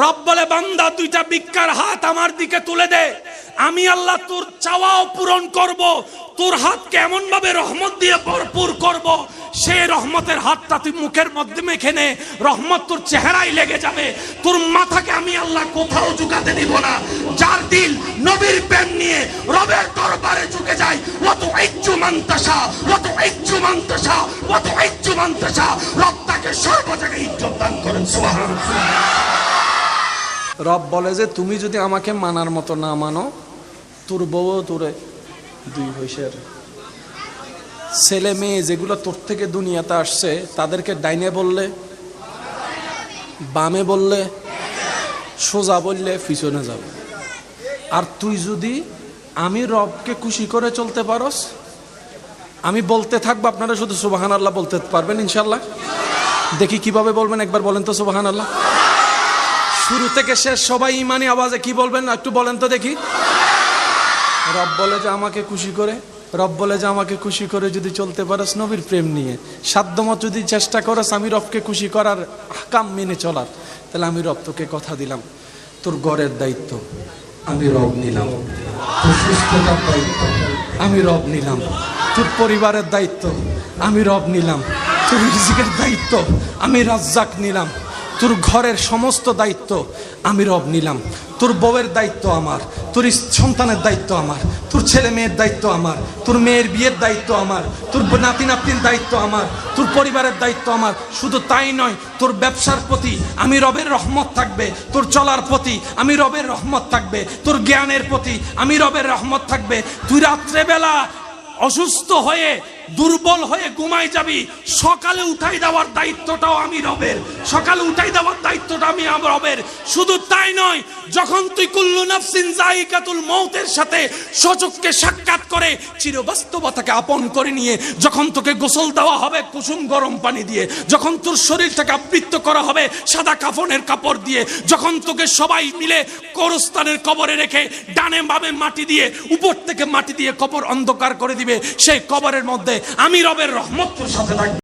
রব বলে বান্দা দুইটা ভিক্ষার হাত আমার দিকে তুলে দে, আমি আল্লাহ তোর চাওয়াও পূরণ করব, তোর হাতকে এমন ভাবে রহমত দিয়ে ভরপুর করব, সেই রহমতের হাতটা তুই মুখের মধ্যে মেখে নে, রহমত তোর চেহারায় লেগে যাবে, তোর মাথাকে আমি আল্লাহ কোথাও ঝুঁকাতে দিব না। যার দিল নবীর প্রেম নিয়ে রবের দরবারে ঝুঁকে যায়, ওয়াত ইজ্জু মানতাশা ওয়াত ইজ্জু মানতাশা ওয়াত ইজ্জু মানতাশা, রব তাকে সর্ব জায়গায় ইজ্জত দান করেন। সুবহানাল্লাহ। রব বলে যে তুমি যদি আমাকে মানার মতো না মানো, তোর বউ তোরে দুই পয়সার ছেলে মেয়ে যেগুলো তোর থেকে দুনিয়াতে আসছে তাদেরকে ডাইনে বললে, বামে বললে, সোজা বললে পিছনে যাবে। আর তুই যদি আমি রবকে খুশি করে চলতে পারস, আমি বলতে থাকবো, আপনারা শুধু সুবহানাল্লাহ বলতে পারবেন ইনশাল্লাহ? দেখি কিভাবে বলবেন, একবার বলেন তো সুবহানাল্লাহ। শুরু থেকে শেষ সবাই ইমানি আওয়াজে কি বলবেন একটু বলেন তো দেখি। রব বলে যে আমাকে খুশি করে, রব বলে যে আমাকে খুশি করে যদি চলতে পারস নবীর প্রেম নিয়ে, সাধ্যমত যদি চেষ্টা করস আমি রবকে খুশি করার আহকাম মেনে চলার, তাহলে আমি রব তোকে কথা দিলাম, তোর ঘরের দায়িত্ব আমি রব নিলাম, তোর সুস্থতার দায়িত্ব আমি রব নিলাম, তোর পরিবারের দায়িত্ব আমি রব নিলাম, তোর রিজিকের দায়িত্ব আমি রাজ্জাক নিলাম, তোর ঘরের সমস্ত দায়িত্ব আমি রব নিলাম, তোর বউয়ের দায়িত্ব আমার, তোর সন্তানের দায়িত্ব আমার, তোর ছেলে মেয়ের দায়িত্ব আমার, তোর মেয়ের বিয়ের দায়িত্ব আমার, তোর নাতি নাতনির দায়িত্ব আমার, তোর পরিবারের দায়িত্ব আমার। শুধু তাই নয়, তোর ব্যবসার প্রতি আমি রবের রহমত থাকবে, তোর চলার প্রতি আমি রবের রহমত থাকবে, তোর জ্ঞানের প্রতি আমি রবের রহমত থাকবে। তুই রাত্রেবেলা অসুস্থ হয়ে দুর্বল হয়ে ঘুমাই যাবি, সকালে উঠাই দেওয়ার দায়িত্বটাও আমি রবের, সকালে উঠাই দেওয়ার দায়িত্বটা আমি রবের। শুধু তাই নয়, যখন তুই কুল্লু নাফসিন যায়িকাতুল মউতের সাথে সচক্ষে সাক্ষাৎ করে চিরবাস্তবতাকে আপন করে নিয়ে যখন তোকে গোসল দেওয়া হবে কুসুম গরম পানি দিয়ে, যখন তোর শরীরটাকে আবৃত করা হবে সাদা কাফনের কাপড় দিয়ে, যখন তোকে সবাই মিলে কবরস্থানের কবরে রেখে ডানে বামে মাটি দিয়ে উপর থেকে মাটি দিয়ে কবর অন্ধকার করে দিবে, সেই কবরের মধ্যে আমি রবের রহমত তোর সাথে থাকবে।